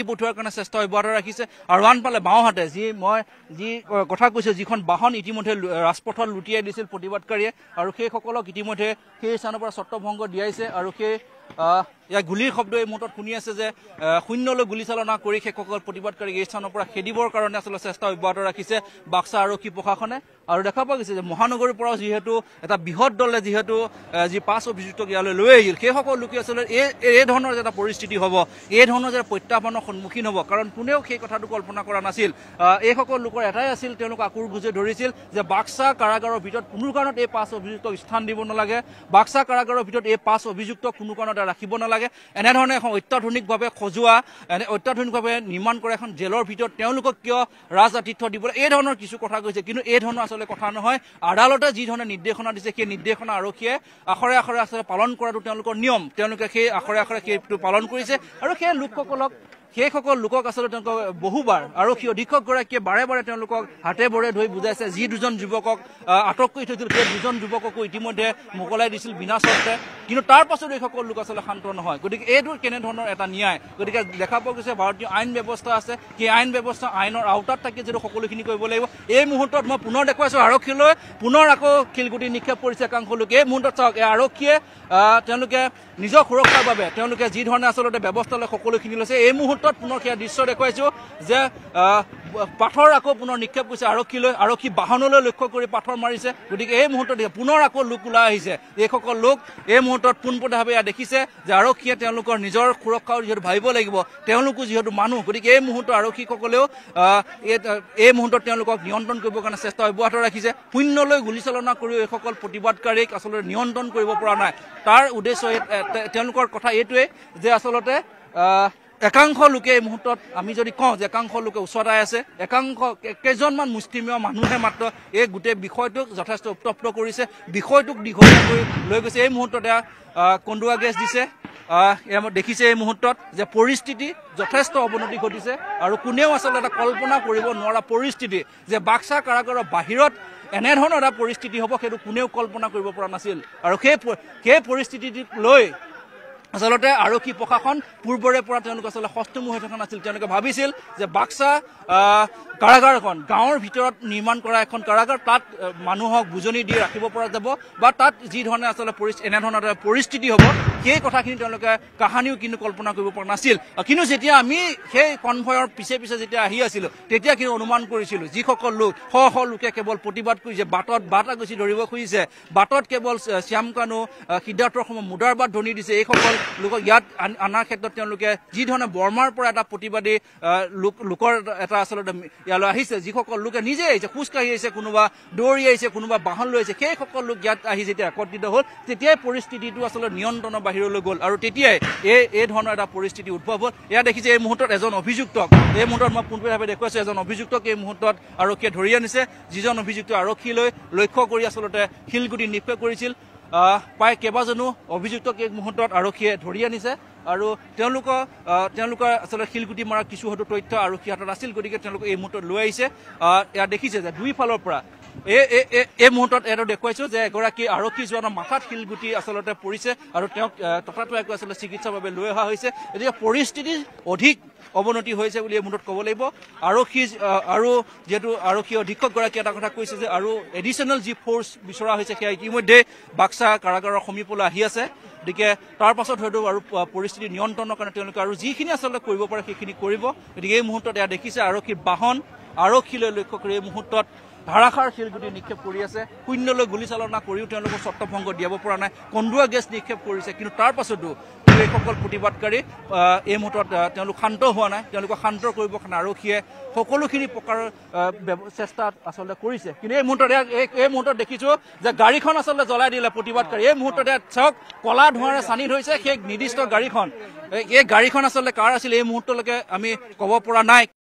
পঠোৱাৰ কাৰণে চেষ্টা অব্যাহত ৰাখিছে আৰু আনফালে বাওঁহাতে যি কথা কৈছে যিখন বাহন ইতিমধ্যে ৰাজপথত লুটিয়াই দিছিল প্ৰতিবাদকাৰীয়ে আৰু সেইসকলক ইতিমধ্যে সেই স্থানৰ পৰা ছত্ৰভংগ দিয়াইছে আৰু সেই ইয়াৰ গুলিৰ শব্দ এই মুহূৰ্তত শুনি আছে যে শূন্যলৈ গুলীচালনা কৰি সেইসকল প্ৰতিবাদকাৰীক এই স্থানৰ পৰা খেদিবৰ কাৰণে আচলতে চেষ্টা অব্যাহত ৰাখিছে বাক্সা আৰক্ষী প্ৰশাসনে আৰু দেখা পোৱা গৈছে যে মহানগৰীৰ পৰাও যিহেতু এটা বৃহৎ দলে যিহেতু যি 5 অভিযুক্তক ইয়ালৈ লৈ আহিল সেইসকল লোকে আচলতে এই ধৰণৰ এটা পৰিস্থিতি হ'ব এই ধৰণৰ যে প্ৰত্যাহ্বানৰ সন্মুখীন হ'ব কাৰণ কোনেও সেই কথাটো কল্পনা কৰা নাছিল এইসকল লোকৰ এটাই আছিল তেওঁলোক আকুৰ গুজে ধৰিছিল যে বাক্সা কাৰাগাৰৰ ভিতৰত কোনো কাৰণত এই 5 অভিযুক্তক স্থান দিব নালাগে বাক্সা কাৰাগাৰৰ ভিতৰত এই 5 অভিযুক্তক কোনো কাৰণত ৰাখিব নালাগে এনেধৰণে এখন অত্যাধুনিকভাৱে সজোৱা অত্যাধুনিকভাৱে নিৰ্মাণ কৰা এখন জেলৰ ভিতৰত তেওঁলোকক কিয় ৰাজআতিথ্য দিবলৈ এই ধৰণৰ কিছু কথা কৈছে কিন্তু এই ধৰণৰ আচলতে কথা নহয় আদালতে যি ধৰণে নিৰ্দেশনা দিছে সেই নিৰ্দেশনা আৰক্ষীয়ে আখৰে আখৰে আচলতে পালন কৰাটো তেওঁলোকৰ নিয়ম তেওঁলোকে সেই আখৰে আখৰে সেইটো পালন কৰিছে আৰু সেই লোকসকলক সেইসকল লোকক আচলতে তেওঁলোকক বহুবাৰ আৰক্ষী অধীক্ষকগৰাকীয়ে বাৰে বাৰে তেওঁলোকক হাতে ভৰে ধৰি বুজাইছে যি দুজন যুৱকক আটক কৰি থৈছিল সেই দুজন যুৱককো ইতিমধ্যে মোকলাই দিছিল বিনা চৰ্তে কিন্তু তাৰ পাছত এইসকল লোক আচলতে শান্ত নহয় গতিকে এইটো কেনেধৰণৰ এটা ন্যায় গতিকে দেখা পোৱা গৈছে ভাৰতীয় আইন ব্যৱস্থা আছে সেই আইন ব্যৱস্থা আইনৰ আওতাত থাকি যিটো সকলোখিনি কৰিব লাগিব এই মুহূৰ্তত মই পুনৰ দেখুৱাইছোঁ আৰক্ষীলৈ পুনৰ আকৌ শিলগুটি নিক্ষেপ কৰিছে একাংশ লোকে এই মুহূৰ্তত চাওক এই আৰক্ষীয়ে তেওঁলোকে নিজৰ সুৰক্ষাৰ বাবে তেওঁলোকে যি ধৰণে আচলতে ব্যৱস্থা লৈ সকলোখিনি লৈছে এই মুহূৰ্তত পুনৰ সেয়া দৃশ্য দেখুৱাইছোঁ যে পাথৰ আকৌ পুনৰ নিক্ষেপ কৰিছে আৰক্ষীলৈ আৰক্ষী বাহনলৈ লক্ষ্য কৰি পাথৰ মাৰিছে গতিকে এই মুহূৰ্তত পুনৰ আকৌ লোক ওলাই আহিছে এইসকল লোক এই মুহূৰ্তত পোনপটীয়াভাৱে এয়া দেখিছে যে আৰক্ষীয়ে তেওঁলোকৰ নিজৰ সুৰক্ষাও যিহেতু ভাবিব লাগিব তেওঁলোকো যিহেতু মানুহ গতিকে এই মুহূৰ্তত আৰক্ষীসকলেও এই মুহূৰ্তত তেওঁলোকক নিয়ন্ত্ৰণ কৰিবৰ কাৰণে চেষ্টা অব্যাহত ৰাখিছে শূন্যলৈ গুলীচালনা কৰিও এইসকল প্ৰতিবাদকাৰীক আচলতে নিয়ন্ত্ৰণ কৰিব পৰা নাই তাৰ উদ্দেশ্য তেওঁলোকৰ কথা এইটোৱে যে আচলতে একাংশ লোকে এই মুহূৰ্তত আমি যদি কওঁ যে একাংশ লোকে ওচৰতাই আছে একাংশ কেইজনমান মুষ্টিমেয় মানুহে মাত্ৰ এই গোটেই বিষয়টোক যথেষ্ট উত্তপ্ত কৰিছে বিষয়টোক দীঘলীয়া কৰি লৈ গৈছে এই মুহূৰ্ততে কন্দুৱা গেছ দিছে দেখিছে এই মুহূৰ্তত যে পৰিস্থিতি যথেষ্ট অৱনতি ঘটিছে আৰু কোনেও আচলতে এটা কল্পনা কৰিব নোৱাৰা পৰিস্থিতি যে বাক্সা কাৰাগাৰৰ বাহিৰত এনেধৰণৰ এটা পৰিস্থিতি হ'ব সেইটো কোনেও কল্পনা কৰিব পৰা নাছিল আৰু সেই পৰিস্থিতিটোক লৈ আচলতে আৰক্ষী প্ৰশাসন পূৰ্বৰে পৰা তেওঁলোক আচলতে সষ্টমু হৈ থকা নাছিল তেওঁলোকে ভাবিছিল যে বাক্সা কাৰাগাৰখন গাঁৱৰ ভিতৰত নিৰ্মাণ কৰা এখন কাৰাগাৰ তাত মানুহক বুজনি দি ৰাখিব পৰা যাব বা তাত যি ধৰণে আচলতে এনেধৰণৰ এটা পৰিস্থিতি হ'ব সেই কথাখিনি তেওঁলোকে কাহানিও কিন্তু কল্পনা কৰিব পৰা নাছিল কিন্তু যেতিয়া আমি সেই কনভয়ৰ পিছে পিছে যেতিয়া আহি আছিলোঁ তেতিয়া কিন্তু অনুমান কৰিছিলোঁ যিসকল লোক শ লোকে কেৱল প্ৰতিবাদ কৰিছে বাটত বাট আগচি ধৰিব খুজিছে বাটত কেৱল শ্যামকানু সিদ্ধাৰ্থৰ সময় মুদাৰবাদ ধ্বনি দিছে এইসকল লোকক ইয়াত অনাৰ ক্ষেত্ৰত তেওঁলোকে যি ধৰণে বৰ্মাৰ পৰা এটা প্ৰতিবাদী লোকৰ এটা আচলতে ইয়ালৈ আহিছে যিসকল লোকে নিজে আহিছে খোজকাঢ়ি আহিছে কোনোবা দৌৰি আহিছে কোনোবা বাহন লৈ আহিছে সেইসকল লোক ইয়াত আহি যেতিয়া একত্ৰিত হ'ল তেতিয়াই পৰিস্থিতিটো আচলতে নিয়ন্ত্ৰণৰ বাহিৰলৈ গ'ল আৰু তেতিয়াই এই ধৰণৰ এটা পৰিস্থিতি উদ্ভৱ হ'ল এয়া দেখিছে এই মুহূৰ্তত এজন অভিযুক্তক এই মুহূৰ্তত মই পোনপটীয়াভাৱে দেখুৱাইছোঁ এজন অভিযুক্তক এই মুহূৰ্তত আৰক্ষীয়ে ধৰি আনিছে যিজন অভিযুক্ত আৰক্ষীলৈ লক্ষ্য কৰি আচলতে শিলগুটি নিক্ষেপ কৰিছিল প্ৰায় কেইবাজনো অভিযুক্তক এই মুহূৰ্তত আৰক্ষীয়ে ধৰি আনিছে আৰু তেওঁলোকৰ আচলতে শিলগুটি মৰাৰ কিছু হয়তো তথ্য আৰক্ষী হাতত আছিল গতিকে তেওঁলোকে এই মুহূৰ্তত লৈ আহিছে ইয়াত দেখিছে যে দুইফালৰ পৰা এই মুহূৰ্তত এটা দেখুৱাইছোঁ যে এগৰাকী আৰক্ষী জোৱানৰ মাথাত শিলগুটি আচলতে পৰিছে আৰু তেওঁক ততাতৈয়াকৈ আচলতে চিকিৎসাৰ বাবে লৈ অহা হৈছে গতিকে পৰিস্থিতি অধিক অৱনতি হৈছে বুলি এই মুহূৰ্তত ক'ব লাগিব আৰক্ষী আৰু যিহেতু আৰক্ষী অধীক্ষকগৰাকীয়ে এটা কথা কৈছে যে আৰু এডিশ্যনেল যি ফ'ৰ্চ বিচৰা হৈছে সেয়া ইতিমধ্যে বাক্সা কাৰাগাৰৰ সমীপলৈ আহি আছে গতিকে তাৰ পাছত হয়তো আৰু পৰিস্থিতি নিয়ন্ত্ৰণৰ কাৰণে তেওঁলোকে আৰু যিখিনি আচলতে কৰিব পাৰে সেইখিনি কৰিব গতিকে এই মুহূৰ্তত এয়া দেখিছে আৰক্ষীৰ বাহন আৰক্ষীলৈ লক্ষ্য কৰি এই মুহূৰ্তত ধাৰাসাৰ শিলগুটি নিক্ষেপ কৰি আছে শূন্যলৈ গুলীচালনা কৰিও তেওঁলোকক ছত্ৰভংগ দিয়াব পৰা নাই কন্দুৱা গেছ নিক্ষেপ কৰিছে কিন্তু তাৰ পাছতো এইসকল প্ৰতিবাদকাৰী এই মুহূৰ্তত তেওঁলোক শান্ত হোৱা নাই তেওঁলোকক শান্ত কৰিবৰ কাৰণে আৰক্ষীয়ে সকলোখিনি প্ৰকাৰৰ চেষ্টাত আচলতে কৰিছে কিন্তু এই মুহূৰ্তত দেখিছোঁ যে গাড়ীখন আচলতে জ্বলাই দিলে প্ৰতিবাদকাৰী এই মুহূৰ্ততে চাওক কলা ধোঁৱাৰে চানি ধৰিছে সেই নিৰ্দিষ্ট গাড়ীখন এই গাড়ীখন আচলতে কাৰ আছিল এই মুহূৰ্তলৈকে আমি ক'ব পৰা নাই